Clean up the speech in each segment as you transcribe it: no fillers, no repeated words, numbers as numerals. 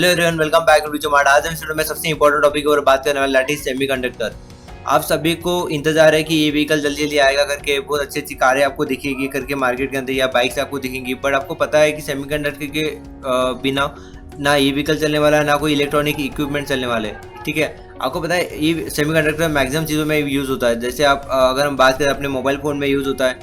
Hello everyone, welcome back to Zomato. आज हम studio में सबसे इंपॉर्टेंट टॉपिक पर बात करने वाले दैट इज सेमीकंडक्टर। आप सभी को इंतजार है कि ये व्हीकल जल्दी जल्दी आएगा करके, बहुत अच्छी अच्छी कारें आपको दिखेगी करके मार्केट के अंदर या बाइक्स आपको दिखेंगी। बट आपको पता है कि सेमीकंडक्टर के बिना ना ये व्हीकल चलने वाला है, ना कोई इलेक्ट्रॉनिक इक्विपमेंट चलने वाले। ठीक है, आपको पता है ये सेमीकंडक्टर मैक्सिमम चीज़ों में यूज़ होता है। जैसे आप अगर हम बात करें अपने मोबाइल फ़ोन में यूज़ होता है,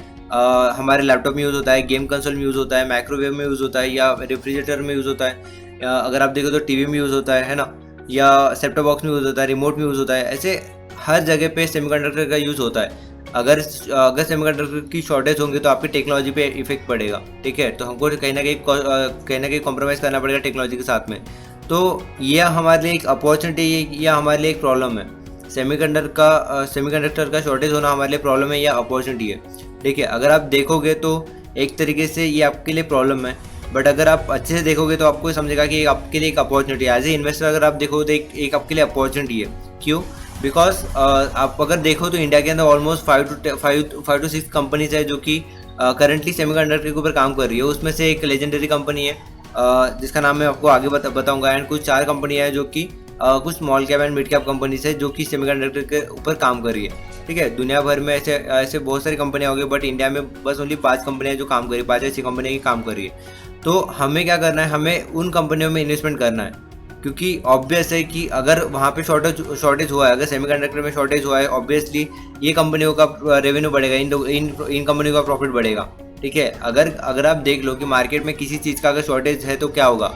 हमारे लैपटॉप में यूज़ होता है, गेम कंसोल में यूज़ होता है, माइक्रोवेव में यूज़ होता है, या रेफ्रिजरेटर में यूज़ होता है, या अगर आप देखो तो टीवी में यूज़ होता है ना, या सेट-टॉप बॉक्स में यूज़ होता है, रिमोट में यूज़ होता है। ऐसे हर जगह पे सेमीकंडक्टर का यूज़ होता है। अगर अगर सेमीकंडक्टर की शॉर्टेज होंगी तो आपकी टेक्नोलॉजी पे इफेक्ट पड़ेगा। ठीक है, तो हमको कहीं ना कहीं कॉम्प्रोमाइज़ करना पड़ेगा टेक्नोलॉजी के साथ में। तो यह हमारे लिए एक अपॉर्चुनिटी है या हमारे लिए एक प्रॉब्लम है। सेमीकंडक्टर का शॉर्टेज होना हमारे लिए प्रॉब्लम है या अपॉर्चुनिटी है। ठीक है, अगर आप देखोगे तो एक तरीके से ये आपके लिए प्रॉब्लम है, बट अगर आप अच्छे से देखोगे तो आपको समझेगा कि आपके लिए एक अपॉर्चुनिटी है। एज ए इन्वेस्टर अगर आप देखो तो एक आपके लिए अपॉर्चुनिटी है। क्यों? बिकॉज आप अगर देखो तो इंडिया के अंदर ऑलमोस्ट 5 to 6 कंपनीज है जो कि करंटली सेमीकंडक्टर के ऊपर काम कर रही है। उसमें से एक लेजेंडरी कंपनी है जिसका नाम मैं आपको आगे बताऊंगा। एंड कुछ 4 कंपनियां हैं जो कि कुछ small cap and mid cap companies है जो कि सेमीकंडक्टर के ऊपर काम कर रही है। ठीक है, दुनिया भर में ऐसे ऐसे बहुत सारी कंपनियां होगी, बट इंडिया में बस ओनली 5 कंपनियां जो काम कर रही है, 5 ऐसी कंपनियां की काम कर रही है। तो हमें क्या करना है, हमें उन कंपनियों में इन्वेस्टमेंट करना है, क्योंकि ऑब्वियस है कि अगर वहाँ पे शॉर्टेज हुआ है, अगर सेमीकंडक्टर में शॉर्टेज हुआ है, ऑब्वियसली ये कंपनियों का रेवेन्यू बढ़ेगा, इन कंपनियों का प्रॉफिट बढ़ेगा। ठीक है, अगर आप देख लो कि मार्केट में किसी चीज़ का अगर शॉर्टेज है तो क्या होगा,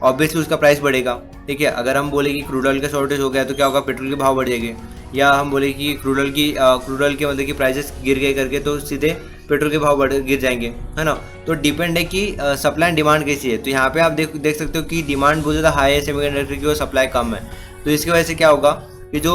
ऑब्वियसली उसका प्राइस बढ़ेगा। ठीक है, अगर हम बोले कि क्रूड ऑयल का शॉर्टेज हो गया तो क्या होगा, पेट्रोल के भाव बढ़ जाएंगे। या हम बोले कि क्रूड ऑयल के मतलब कि प्राइसेस गिर गए करके, तो सीधे पेट्रोल के भाव गिर जाएंगे, है ना। तो डिपेंड है कि सप्लाई एंड डिमांड कैसी है। तो यहाँ पे आप देख सकते हो कि डिमांड बहुत ज़्यादा हाई है सेमीकंडक्टर की और सप्लाई कम है। तो इसकी वजह से क्या होगा कि जो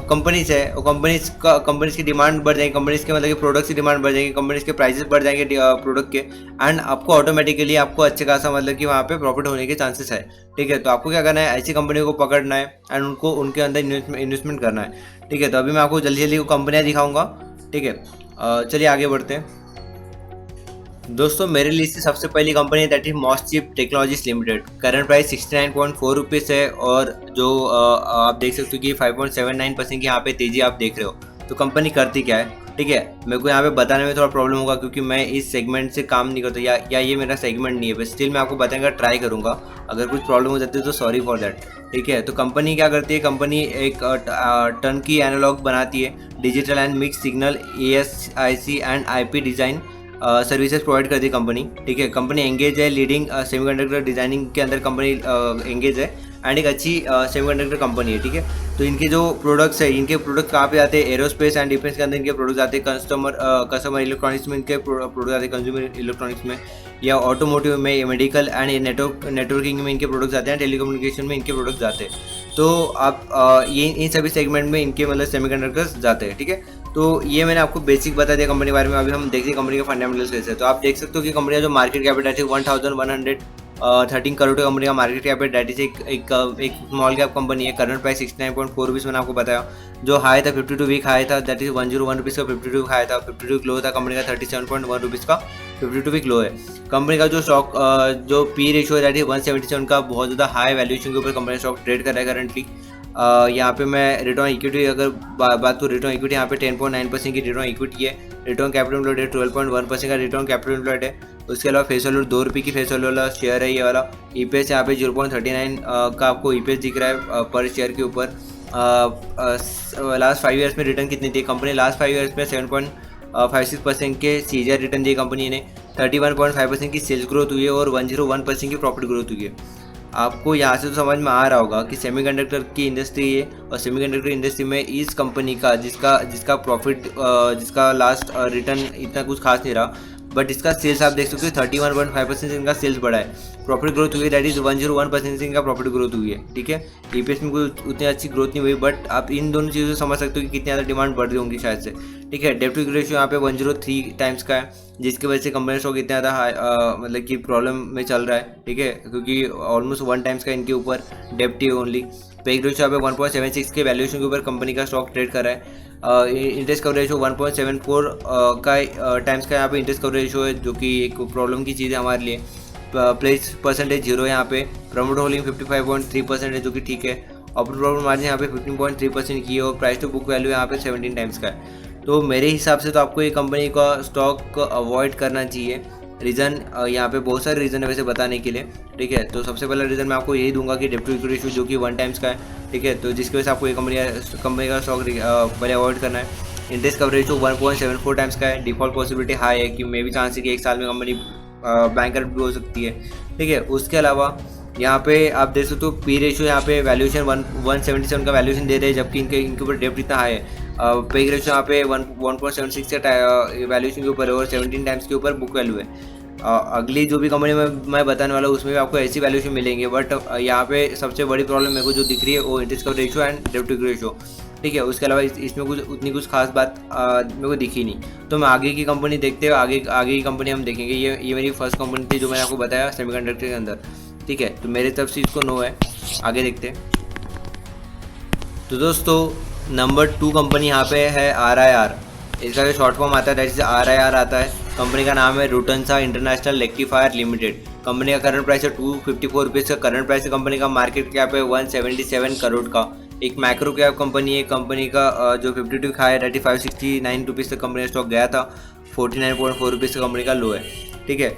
कंपनीज है वो कंपनीज की डिमांड बढ़ जाएगी, कंपनीज के मतलब कि प्रोडक्ट्स की डिमांड बढ़ जाएगी, कंपनीज के प्राइसेस बढ़ जाएंगे प्रोडक्ट के। एंड आपको ऑटोमेटिकली आपको अच्छे खासा मतलब कि वहाँ पे प्रॉफिट होने के चांसेस है। ठीक है, तो आपको क्या करना है, ऐसी कंपनियों को पकड़ना है एंड उनके अंदर इन्वेस्टमेंट करना है। ठीक है, तो अभी मैं आपको जल्दी जल्दी कंपनियाँ दिखाऊंगा। ठीक है, चलिए आगे बढ़ते हैं। दोस्तों, मेरे लिए से सबसे पहली कंपनी है that is Moschip technologies limited. Current price 69.4 rupees है, और जो आप देख सकते हो कि 5.79% की यहाँ पे तेजी आप देख रहे हो। तो कंपनी करती क्या है? ठीक है, मेरे को यहाँ पे बताने में थोड़ा प्रॉब्लम होगा क्योंकि मैं इस सेगमेंट से काम नहीं करता, या ये मेरा सेगमेंट नहीं है, बस स्टिल मैं आपको बताने का ट्राई करूँगा। अगर कुछ प्रॉब्लम हो जाती है तो सॉरी फॉर दैट। ठीक है, तो कंपनी क्या करती है, कंपनी एक टर्न की एनालॉग बनाती है, digital and mix signal, ASIC and IP design services provide करती है कंपनी। ठीक है, कंपनी एंगेज है लीडिंग सेमीकंडक्टर डिजाइनिंग के अंदर, कंपनी एंगेज है एंड एक अच्छी सेमीकंडक्टर कंपनी है। ठीक है, तो इनके जो प्रोडक्ट्स है, इनके प्रोडक्ट कहाँ पे आते हैं, एरोस्पेस एंड डिफेंस के अंदर इनके प्रोडक्ट्स आते हैं, कस्टमर इलेक्ट्रॉनिक्स में इनके प्रोडक्ट आते हैं, कंज्यूमर इलेक्ट्रॉनिक्स में, या ऑटोमोटिव में, मेडिकल एंड नेटवर्किंग में इनके प्रोडक्ट्स आते हैं, टेलीकम्युनिकेशन में इनके प्रोडक्ट्स आते हैं। तो आप ये इन सभी सेगमेंट में इनके मतलब सेमीकंडक्टर्स जाते हैं। ठीक है, तो ये मैंने आपको बेसिक बता दिया कंपनी के बारे में। अभी हम देखते हैं कंपनी के फंडामेंटल्स कैसे। तो आप देख सकते हो कि कंपनी का जो मार्केट कैपिटल है 1113 करोड़ की कंपनी का मार्केट कैप है। डैट इज एक स्मॉल कैप कंपनी है। करंट प्राइस 69.4 रुपीज़ मैंने आपको बताया। जो हाई था 52 वीक हाई था, दैट इज 101 रुपीज़ का 52 हाई था। 52 वीक लो था कंपनी का 37.1 रुपीज़ का 52 वीक लो है। कंपनी का जो स्टॉक जो पी रेशियो है दैट इज 177 का, बहुत ज़्यादा हाई वैल्यूएशन के ऊपर कंपनी स्टॉक ट्रेड कर रहा है करंटली। यहाँ पे मैं रिटर्न इक्विटी अगर बात करूँ, रिटर्न इक्विटी यहाँ पे 10.9% की रिटर्न इक्विटी है। रिटर्न कैपिटल एम्प्लॉयड है 12.1% का रिटर्न कैपिटल एम्प्लॉयड है। उसके अलावा फेस वैल्यू 2 रुपये की फेस वैल्यू वाला शेयर है ये वाला। EPS यहाँ पे 0.39 का आपको EPS दिख रहा है पर शेयर के ऊपर। लास्ट 5 ईयर्स में रिटर्न कितनी थी कंपनी, लास्ट 5 ईयर्स में 7.56% के CAGR रिटर्न दिए कंपनी ने। 31.5% की सेल्स ग्रोथ हुई है और 101% की प्रॉफिट ग्रोथ हुई है। आपको यहाँ से तो समझ में आ रहा होगा कि सेमीकंडक्टर की इंडस्ट्री है, और सेमीकंडक्टर इंडस्ट्री में इस कंपनी का जिसका प्रॉफिट जिसका लास्ट रिटर्न इतना कुछ खास नहीं रहा, बट इसका सेल्स आप देख सकते हो 31.5% इनका सेल्स बढ़ा है। प्रॉफिट ग्रोथ हुई है दैट इज 101% से इनका प्रॉफिट ग्रोथ हुई है। ठीक है, EPS में कोई उतनी अच्छी ग्रोथ नहीं हुई, बट आप इन दोनों चीज़ों से समझ सकते हो कि कितनी ज़्यादा डिमांड बढ़ रही होंगी शायद से। ठीक है, डेट टू इक्विटी रेशियो यहाँ पे 103 टाइम्स का है, जिसकी वजह से कंपनी स्टॉक इतना ज़्यादा मतलब कि प्रॉब्लम में चल रहा है। ठीक है, क्योंकि ऑलमोस्ट 1 टाइम्स का इनके ऊपर डेप्ट है ओनली। पेग रेशियो यहाँ पे 1.76 के वैल्यूएशन के ऊपर कंपनी का स्टॉक ट्रेड कर रहा है। इंटरेस्ट कवरेज रेशियो 1.74 का टाइम्स का यहाँ पे इंटरेस्ट कवरेज रेशियो है, जो कि एक प्रॉब्लम की चीज़ है हमारे लिए। प्लेस परसेंटेज 0 यहाँ पे, प्रमोटर होल्डिंग 55.3% है जो कि ठीक है। ऑपरेटिंग प्रॉफिट मार्जिन यहाँ पे 15.3% की है और प्राइस टू बुक वैल्यू यहाँ पे 17 टाइम्स का है। तो मेरे हिसाब से तो आपको ये कंपनी का स्टॉक अवॉइड करना चाहिए। रीज़न यहाँ पे बहुत सारे रीज़न है वैसे बताने के लिए, ठीक है। तो सबसे पहला रीज़न मैं आपको यही दूंगा कि डेब्ट टू इक्विटी रेशियो जो कि 1 टाइम्स का है, ठीक है। तो जिसकी वजह से आपको ये कंपनी का स्टॉक पहले अवॉइड करना है। इंटरेस्ट कवरेज रेशियो 1.74 टाइम्स का है। डिफॉल्ट पॉसिबिलिटी हाई है कि मे भी चांस है कि 1 साल में कंपनी बैंकरप्ट भी हो सकती है, ठीक है। उसके अलावा यहाँ पे आप देख सकते हो पी रेशियो, यहाँ पे वैल्यूएशन 177 का वैल्यूएशन दे रहे हैं, जबकि इनके ऊपर डेब्ट इतना हाई है। पे रेशियो यहाँ पे 1.76 का वैल्यूएशन के ऊपर है और 17 टाइम्स के ऊपर बुक वैल्यू है। अगली जो भी कंपनी मैं बताने वाला हूँ उसमें भी आपको ऐसी वैल्यूएशन मिलेंगे, बट यहाँ पे सबसे बड़ी प्रॉब्लम मेरे को जो दिख रही है वो इंटरेस्ट कवरेज रेशियो एंड डेब्ट टू इक्विटी रेशियो, ठीक है। उसके अलावा इसमें उतनी कुछ खास बात मेरे को दिखी नहीं। तो मैं आगे की कंपनी देखते हुए आगे की कंपनी हम देखेंगे। ये मेरी फर्स्ट कंपनी थी जो मैंने आपको बताया सेमीकंडक्टर के अंदर, ठीक है। तो मेरी तरफ से इसको नो है। आगे देखते हैं। तो दोस्तों नंबर 2 कंपनी यहाँ पे है RIR। इसका जो शॉर्ट फॉर्म आता है दैट इज RIR आता है। कंपनी का नाम है रूटनसा इंटरनेशनल रेक्टिफायर लिमिटेड। कंपनी का करंट प्राइस है 254 रुपीज़ का करंट प्राइस है। कंपनी का मार्केट कैप है 177 करोड़ का। एक मैक्रो कैप कंपनी है। कंपनी का जो 52 हाई है दैट इज 569 रुपीज़ तक कंपनी का स्टॉक गया था। 49.4 रुपीज़ का कंपनी का लो है, ठीक है।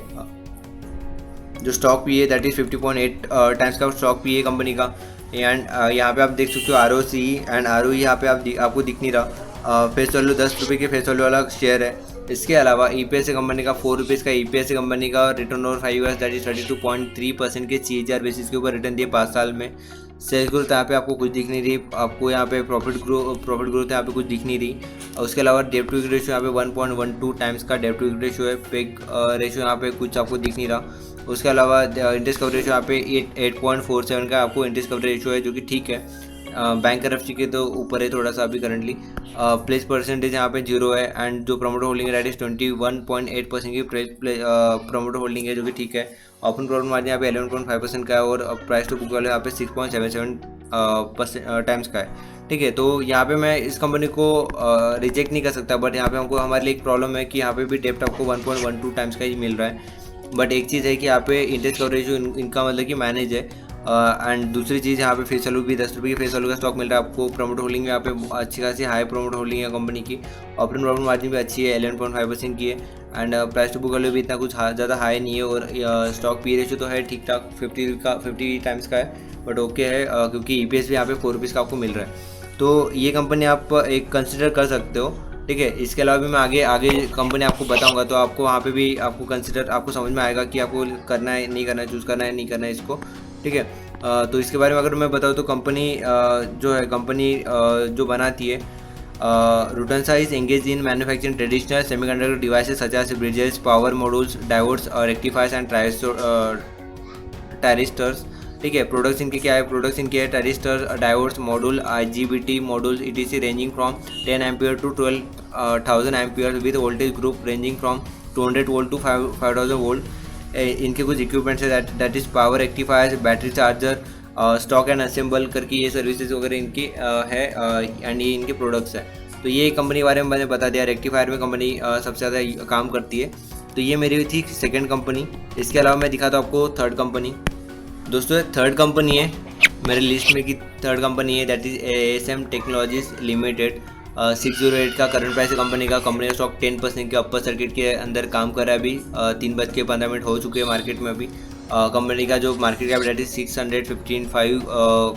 जो स्टॉक पी है दैट इज 50.8 टाइम्स का स्टॉक पी है कंपनी का। एंड यहाँ पे आप देख सकते हो ROC एंड ROE यहाँ पे आपको दिख नहीं रहा। फेस वैल्यू 10 रुपये के फेस वैल्यू वाला शेयर है। इसके अलावा EPS है कंपनी का 4 रुपीज़ का EPS है कंपनी का। Return over 5 years that is 32.3% के CAGR बेसिस के ऊपर रिटर्न दिए 5 साल में। सेल्स ग्रोथ यहाँ पे आपको कुछ दिख नहीं रही। आपको यहाँ पे प्रॉफिट ग्रोथ यहाँ पे कुछ दिख नहीं रही। उसके अलावा डेब्ट टू इक्विटी रेशियो यहाँ पे 1.12 टाइम्स का डेब्ट टू इक्विटी रेशियो है। पेग रेशियो यहाँ पे कुछ आपको दिख नहीं रहा। उसके अलावा इंटरेस्ट कवरेज रेशियो यहाँ पे 8.47 का आपको इंटरेस्ट कवरेज रेशियो है जो कि ठीक है। बैंकरप्सी के तो ऊपर है थोड़ा सा अभी करंटली। प्लेस परसेंटेज यहाँ पे 0 है। एंड जो प्रमोटर होल्डिंग है दैट इज 21.8% की प्रमोटर होल्डिंग है जो कि ठीक है। ओपन प्रॉफिट मार्जिन यहाँ पे 11.5% का है और प्राइस टू बुक वैल्यू यहाँ पे 6.77 टाइम्स का है, ठीक है। तो यहाँ पे मैं इस कंपनी को रिजेक्ट नहीं कर सकता, बट यहाँ पे हमको हमारे लिए एक प्रॉब्लम है कि यहाँ पे भी डेप्ट आपको 1.12 टाइम्स का ही मिल रहा है। बट एक चीज़ है कि यहाँ पे इंटरेस्ट कवरेज इनका मतलब कि मैनेज है। एंड दूसरी चीज़ यहाँ पे फेस वैल्यू भी 10 रुपये की फेस वैल्यू का स्टॉक मिल रहा है आपको। प्रमोटर होल्डिंग में यहाँ पे अच्छी खासी हाई प्रमोटर होल्डिंग है कंपनी की। ऑपरेटिंग प्रॉफिट मार्जिन भी अच्छी है 11.5% की है। And price to book value भी इतना कुछ ज़्यादा हाई नहीं है। और स्टॉक पी रेशियो तो है ठीक ठाक 50 टाइम्स का है, बट ओके है क्योंकि EPS भी यहाँ पे 4 रुपीज़ का आपको मिल रहा है। तो ये कंपनी आप एक कंसिडर कर सकते हो, ठीक है। इसके अलावा भी मैं आगे कंपनी आपको बताऊंगा तो आपको वहाँ पे भी आपको समझ में आएगा कि आपको करना है नहीं करना है, चूज़ करना है नहीं करना है इसको, ठीक है। तो इसके बारे में अगर मैं बताऊँ तो कंपनी जो है कंपनी जो बनाती है Rutonsha is engaged in manufacturing traditional semiconductor devices such as bridges, power modules, diodes, rectifiers and thyristors, ठीक है। प्रोडक्ट्स इनके क्या है? प्रोडक्ट्स इनके है thyristor, diodes, module, IGBT modules ETC ranging from 10 ampere to 12,000 ampere with voltage group ranging from 200 volt to 5,000 volt. इनके कुछ equipments है that is power rectifiers, battery charger, stock and assemble करके ये सर्विसेज वगैरह इनकी है। एंड ये इनके प्रोडक्ट्स है। तो ये कंपनी के बारे में मैंने बता दिया। रेक्टिफायर में कंपनी सबसे ज़्यादा काम करती है। तो ये मेरी थी सेकंड कंपनी। इसके अलावा मैं दिखाता हूँ आपको थर्ड कंपनी। दोस्तों थर्ड कंपनी है मेरे लिस्ट में की थर्ड कंपनी है that is ASM technologies limited. 608 का करंट प्राइस है कंपनी का। कंपनी का स्टॉक 10% के अपर सर्किट के अंदर काम कर रहा है। अभी 3:15 हो चुके हैं मार्केट में। अभी कंपनी का जो market cap that is 615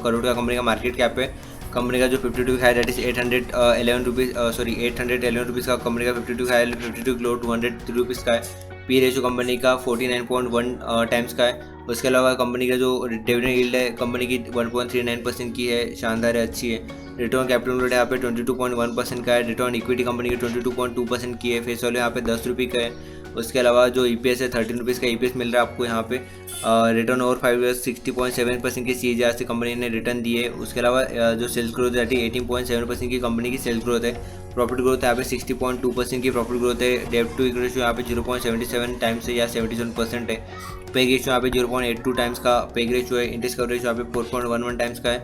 crore का कंपनी का मार्केट कैप है। कंपनी का जो 52 है दैट इज 811 रुपीज़ का कंपनी का 52 है। 52 किलो 203 रुपीज़ का है। पी रेशियो कंपनी का 49.1 टाइम्स का है। उसके अलावा कंपनी का जो डिविडेंड यील्ड है कंपनी की 1.39% की है, शानदार है, अच्छी है। रिटर्न कैपिटल एम्प्लॉयड यहाँ पे 22.1% का है। रिटर्न इक्विटी कंपनी की 22.2% की है। फेस वैल्यू यहाँ पे 10 रुपये का है। उसके अलावा जो EPS है 13 रुपीज़ का EPS मिल रहा है आपको यहाँ पे। रिटर्न ओवर 5 ईयर्स 60.7% की CAGR से कंपनी ने रिटर्न दिए है। उसके अलावा जो सेल्स ग्रोथ है 18.7% की कंपनी की सेल्स ग्रोथ है। प्रॉफिट ग्रोथ यहाँ पे 60.2% की प्रॉफिट ग्रोथ है। डेब्ट टू इक्विटी रेशियो यहाँ पे 0.77 टाइम्स है या 77% है। पेग रेशियो यहाँ पे 0.82 टाइम्स का पेग रेशियो है। इंटरेस्ट कवरेज यहाँ पे 4.11 टाइम्स का है।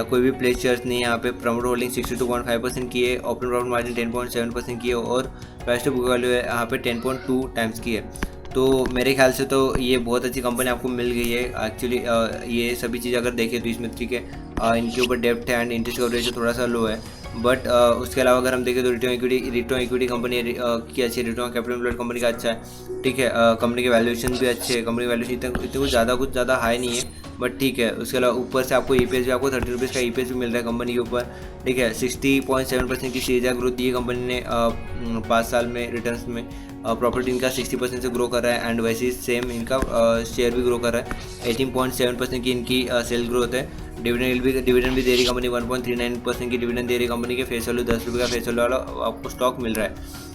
कोई भी प्लेस शेयर्स नहीं है यहाँ पे। प्रमोटर होल्डिंग 62.5% की है। ऑपरेटिंग प्रॉफिट मार्जिन 10.7% की है और प्राइस टू बुक वैल्यू है यहाँ पे 10.2 टाइम्स की है। तो मेरे ख्याल से तो ये बहुत अच्छी कंपनी आपको मिल गई है एक्चुअली। ये सभी चीज़ अगर देखें तो इसमें ठीक है, इनके ऊपर depth and interest coverage ratio थोड़ा सा लो है, बट उसके अलावा अगर हम देखें तो रिटर्न इक्विटी कंपनी की अच्छी है, रिटर्न कैपिटल एम्प्लॉयड कंपनी का अच्छा है, ठीक है। कंपनी के वैल्यूएशन भी अच्छे है, कंपनी की वैल्यूएशन इतने कुछ ज़्यादा हाई नहीं है, बट ठीक है। उसके अलावा ऊपर से आपको EPS भी, आपको 30 रुपीज़ का EPS भी मिल रहा है कंपनी के ऊपर, ठीक है। 60.7% की CAGR ग्रोथ दी है कंपनी ने 5 साल में रिटर्न्स में। प्रॉफिट इनका 60% से ग्रो कर रहा है, एंड वैसे ही सेम इनका शेयर भी ग्रो कर रहा है। 18.7% की इनकी सेल ग्रोथ है। डिविडेंड भी दे रही कंपनी, 1.39% की डिविडेंड दे रही कंपनी के। फेस वैल्यू 10 रुपये का फेस वैल्यू वाला आपको स्टॉक मिल रहा है,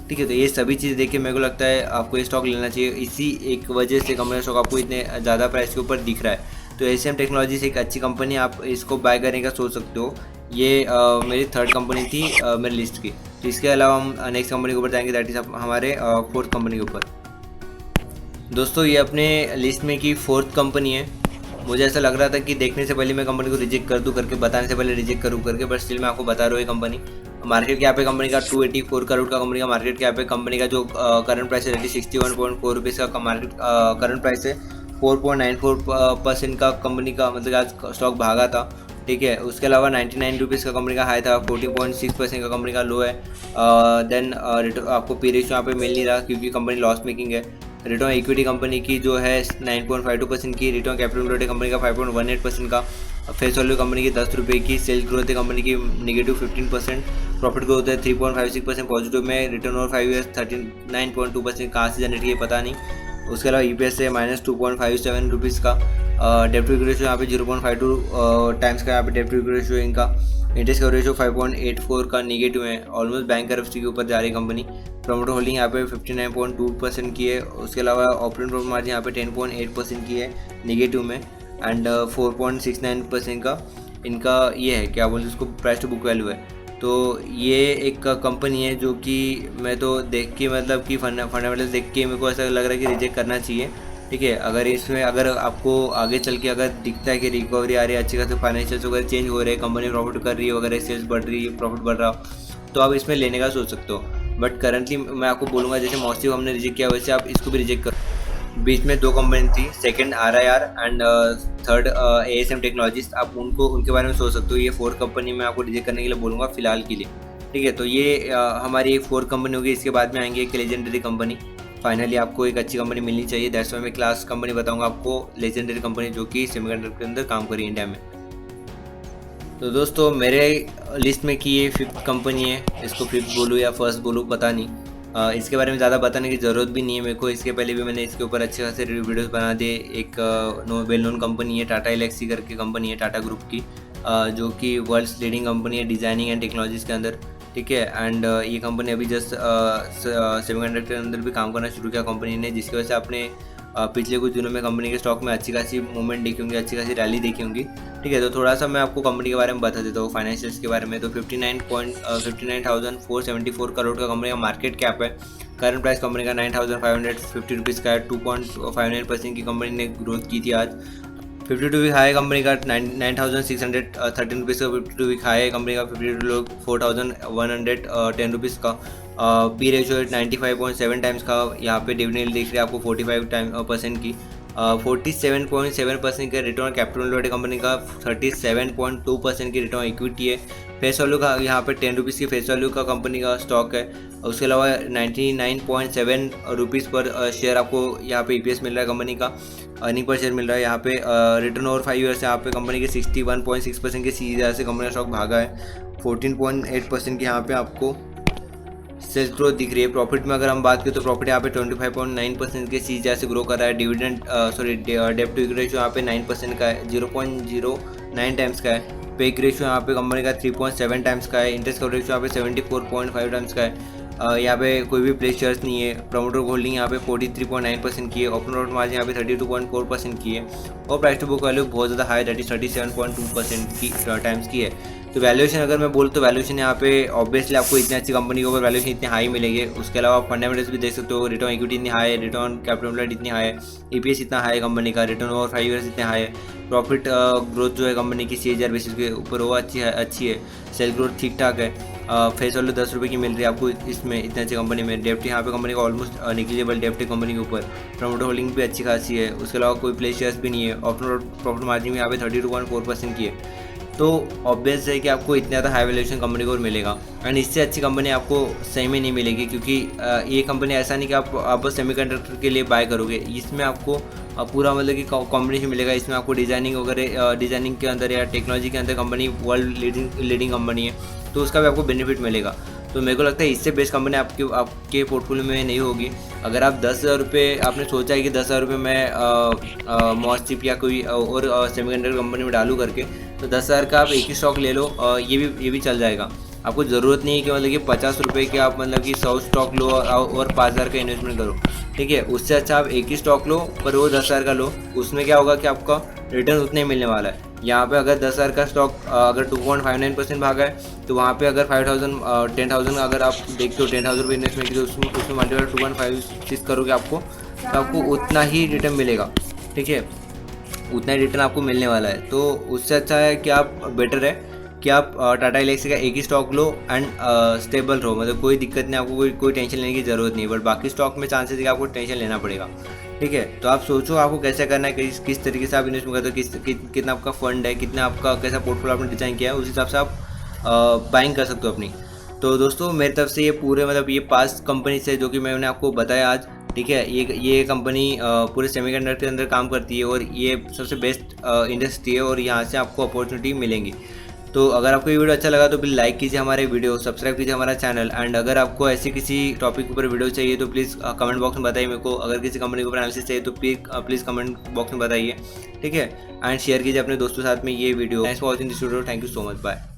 ठीक है। तो ये सभी चीज़ देख के मेरे को लगता है आपको ये स्टॉक लेना चाहिए। इसी एक वजह से कंपनी स्टॉक आपको इतने ज़्यादा प्राइस के ऊपर दिख रहा है। तो ACM टेक्नोलॉजीज एक अच्छी कंपनी, आप इसको बाय करने का सोच सकते हो। ये मेरी थर्ड कंपनी थी मेरी लिस्ट की। तो इसके अलावा हम नेक्स्ट कंपनी के ऊपर जाएंगे, दैट इज़ हमारे फोर्थ कंपनी के ऊपर। दोस्तों ये अपने लिस्ट में की फोर्थ कंपनी है। मुझे ऐसा लग रहा था कि देखने से पहले मैं कंपनी को रिजेक्ट कर दूं करके, बताने से पहले रिजेक्ट करूं करके, बट स्टिल मैं आपको बता रहा हूँ ये कंपनी। मार्केट कैप है कंपनी का 284 करोड़ का कंपनी का मार्केट कैप है। कंपनी का जो करंट प्राइस है 61.4 रुपीज़ का मार्केट करंट प्राइस है। 4.94% का कंपनी का मतलब आज स्टॉक भागा था, ठीक है। उसके अलावा 99 रुपीज़ का कंपनी का हाई था, 14.6% का कंपनी का लो है। देन आपको पी रेशियो यहाँ पे मिल नहीं रहा क्योंकि कंपनी लॉस मेकिंग है। रिटर्न इक्विटी कंपनी की जो है 9.52% की, रिटर्न कैपिटल एम्प्लॉयड कंपनी का 5.18% का, फेस वैल्यू कंपनी की 10 रुपये की, सेल्स ग्रोथ है कंपनी की -15%, प्रॉफिट ग्रोथ है 3.56% पॉजिटिव में, रिटर्न ओवर 5 ईयर्स 39.2%। कहाँ से जनरेट किया पता नहीं। उसके अलावा EPS है -2.57 रुपीज़ का। डेब्ट टू इक्विटी रेशियो यहाँ पे 0.52 टाइम्स का यहाँ पे डेब्ट टू इक्विटी रेशियो इनका। इंटरेस्ट कवरेज रेशियो 5.84 का निगेटिव है, ऑलमोस्ट बैंक करप्सी के ऊपर जा रही कंपनी। प्रमोटर होल्डिंग यहाँ पे 59.2% की है। उसके अलावा ऑपरेटिंग प्रॉफिट मार्जिन यहाँ पे 10.8% की है निगेटिव में, एंड 4.69% का इनका ये है, क्या बोलते हैं उसको, प्राइस टू बुक वैल्यू है। तो ये एक कंपनी है जो कि मैं तो देख के मतलब कि फंडामेंटल्स देख के मेरे को ऐसा लग रहा है कि रिजेक्ट करना चाहिए, ठीक है। अगर इसमें अगर आपको आगे चल के अगर दिखता है कि रिकवरी आ रही है, अच्छी खासी फाइनेंशियल्स वगैरह चेंज हो रहे हैं, कंपनी प्रॉफिट कर रही है वगैरह, सेल्स बढ़ रही है, प्रॉफिट बढ़ रहा, तो आप इसमें लेने का सोच सकते हो। बट करंटली मैं आपको बोलूँगा जैसे मॉस्टिव हमने रिजेक्ट किया वैसे आप इसको भी रिजेक्ट करो। बीच में 2 कंपनी थी, second RIR and third ASM technologies, आप उनके बारे में सोच सकते हो। ये 4 कंपनी मैं आपको रिजेक्ट करने के लिए बोलूँगा फिलहाल के लिए, ठीक है। तो ये हमारी एक 4 कंपनी होगी। इसके बाद में आएंगे एक लेजेंडरी कंपनी। फाइनली आपको एक अच्छी कंपनी मिलनी चाहिए, दैट्स व्हाई मैं क्लास कंपनी बताऊंगा आपको, लेजेंडरी कंपनी जो कि सेमीकंडक्टर के अंदर काम करी इंडिया में। तो दोस्तों मेरे लिस्ट में की ये 5th कंपनी है, इसको 5th बोलूँ या फर्स्ट बोलूँ पता नहीं। इसके बारे में ज़्यादा बताने की ज़रूरत भी नहीं है मेरे को, इसके पहले भी मैंने इसके ऊपर अच्छे खासे वीडियोस बना दिए। एक वेल नोन कंपनी है, टाटा एलेक्सी करके कंपनी है टाटा ग्रुप की, जो कि वर्ल्ड्स लीडिंग कंपनी है डिज़ाइनिंग एंड टेक्नोलॉजीज़ के अंदर, ठीक है। एंड ये कंपनी अभी जस्ट सेमीकंडक्टर के अंदर भी काम करना शुरू किया कंपनी ने, जिसकी वजह से आपने पिछले कुछ दिनों में कंपनी के स्टॉक में अच्छी खासी मूवमेंट देखी होंगी, अच्छी खासी रैली देखी होंगी, ठीक है। तो थोड़ा सा मैं आपको कंपनी के बारे में बता देता हूँ, फाइनेंशियल्स के बारे में। तो 59,474 करोड़ का कंपनी का मार्केट कैप है। करंट प्राइस कंपनी का 9,550 रुपीज़ का है। 2.59% की कंपनी ने ग्रोथ की थी आज। 52 वीक हाई कंपनी का 9,613 रुपीज़ का 52 वीक हाई है कंपनी का। 52 लोग 4,110 रुपीज़ का। पी रेशियो 95.7 टाइम्स का। यहाँ पे डिविडेंड दिख रही है आपको 45% की। 47.7% का रिटर्न कैपिटल एम्प्लॉयड कंपनी का। 37.2% की रिटर्न इक्विटी है। फेस वैल्यू का यहाँ पे 10 रुपीज़ की फेस वैल्यू का कंपनी का स्टॉक है। उसके अलावा 99.7 रुपीज़ पर शेयर आपको यहाँ पे EPS मिल रहा है कंपनी का। अर्निंग पर शेयर मिल रहा है यहाँ पे। रिटर्न ओवर 5 ईयर्स यहाँ पे कंपनी के 61.6% के CAGR से कंपनी का स्टॉक भागा है। 14.8% की यहाँ पे आपको सेल्स ग्रोथ दिख रही है। प्रॉफिट में अगर हम बात करें तो प्रॉफिट यहाँ पे 25.9% के CAGR से ग्रो कर रहा है। डिविडेंड डेब्ट टू इक्विटी रेशियो यहाँ पे 9% का है, 0.09 टाइम्स का है। पेक रेशियो यहाँ पे कंपनी का 3.7 टाइम्स का है। इंटरेस्ट कवरेज रेशियो यहाँ पे 74.5 टाइम्स का है। यहाँ पे कोई भी प्लेस शेयर्स नहीं है। प्रमोटर होल्डिंग यहाँ पे 43.9% की है। ओपन प्रॉफिट मार्जिन यहाँ पे 32.4% की है। और प्राइस टू बुक वैल्यू बहुत ज़्यादा हाई, दैट इज 37.2% की टाइम्स की है। तो वैल्यूएशन अगर मैं बोलूँ तो वैल्यूएशन यहाँ पे ऑब्वियसली आपको इतनी अच्छी कंपनी के ऊपर वैल्यूएशन इतनी हाई मिलेगी। उसके अलावा आप फंडामेंटल्स भी देख सकते हो। रिटर्न इक्विटी इतनी हाई है, रिटर्न कैपिटल एम्प्लॉयड इतनी हाई है, EPS इतना हाई है कंपनी का, रिटर्न ओवर 5 ईयर्स इतने हाई है। प्रॉफिट ग्रोथ जो है कंपनी की CAGR बेसिस के ऊपर वो अच्छी है। सेल ग्रोथ ठीक ठाक है। फेस वैल्यू 10 रुपये की मिल रही है आपको इसमें, इतने अच्छी कंपनी में। डेप्ट यहाँ पे कंपनी का ऑलमोस्ट निगलिजिबल डेप्ट है कंपनी के ऊपर। प्रमोटर होल्डिंग भी अच्छी खासी है, उसके अलावा कोई प्ले शेयर्स भी नहीं है। प्रॉफिट मार्जिन भी यहाँ पे 32.4% की है। तो ऑब्वियस है कि आपको इतना ज़्यादा हाई वैल्यूएशन कंपनी को मिलेगा, एंड इससे अच्छी कंपनी आपको सही में नहीं मिलेगी, क्योंकि ये कंपनी ऐसा नहीं कि आप बस सेमीकंडक्टर के लिए बाय करोगे। इसमें आपको पूरा मतलब कि कॉम्बिनेशन मिलेगा। इसमें आपको डिज़ाइनिंग वगैरह, डिज़ाइनिंग के अंदर या टेक्नोलॉजी के अंदर कंपनी वर्ल्ड लीडिंग कंपनी है, तो उसका भी आपको बेनिफिट मिलेगा। तो मेरे को लगता है इससे बेस्ट कंपनी आपके पोर्टफोलियो में नहीं होगी। अगर आप 10,000 रुपये आपने सोचा है कि 10,000 रुपये मैं मॉसचिप या कोई और सेमीकंडक्टर कंपनी में डालूँ करके, तो 10,000 का आप एक ही स्टॉक ले लो, ये भी चल जाएगा। आपको ज़रूरत नहीं है कि मतलब कि 50 रुपये के आप मतलब कि 100 स्टॉक लो और 5,000 का इन्वेस्टमेंट करो, ठीक है। उससे अच्छा आप एक ही स्टॉक लो, पर वो 10,000 का लो। उसमें क्या होगा कि आपका रिटर्न उतने ही मिलने वाला है। यहाँ पे अगर 10,000 का स्टॉक अगर 2.59% भागा है, तो वहाँ पे अगर 10,000 अगर आप देखते हो 10,000 रुपये इन्वेस्टमेंट की, तो उसमें मल्टीप्लाई 2.56 करोगे आपको, तो आपको उतना ही रिटर्न मिलेगा, ठीक है। उतना ही रिटर्न आपको मिलने वाला है। तो उससे अच्छा है कि आप बेटर है कि आप टाटा एलेक्सी का एक ही स्टॉक लो एंड स्टेबल रहो, मतलब कोई दिक्कत नहीं, आपको कोई टेंशन लेने की ज़रूरत नहीं। बट बाकी स्टॉक में चांसेस है कि आपको टेंशन लेना पड़ेगा, ठीक है। तो आप सोचो आपको कैसे करना है, किस तरीके से आप इन्वेस्टमेंट करते हो, कितना आपका फंड है, कितना आपका कैसा पोर्टफोलियो आपने डिज़ाइन किया है, उस हिसाब से आप बाइंग कर सकते हो अपनी। तो दोस्तों मेरी तरफ से ये पूरे मतलब ये 5 कंपनी से जो कि मैंने आपको बताया आज, ठीक है। ये कंपनी पूरे सेमीकंडक्टर के अंदर काम करती है और ये सबसे बेस्ट इंडस्ट्री है और यहाँ से आपको अपॉर्चुनिटी मिलेंगी। तो अगर आपको ये वीडियो अच्छा लगा तो प्लीज़ लाइक कीजिए हमारे वीडियो, सब्सक्राइब कीजिए हमारा चैनल, एंड अगर आपको ऐसे किसी टॉपिक के ऊपर वीडियो चाहिए तो प्लीज़ कमेंट बॉक्स में बताइए मेरे को। अगर किसी कंपनी के ऊपर एनालिसिस चाहिए तो प्लीज़ कमेंट बॉक्स में बताइए, ठीक है। एंड शेयर कीजिए अपने दोस्तों के साथ में ये video. Thanks for watching this video, thank you so much, bye.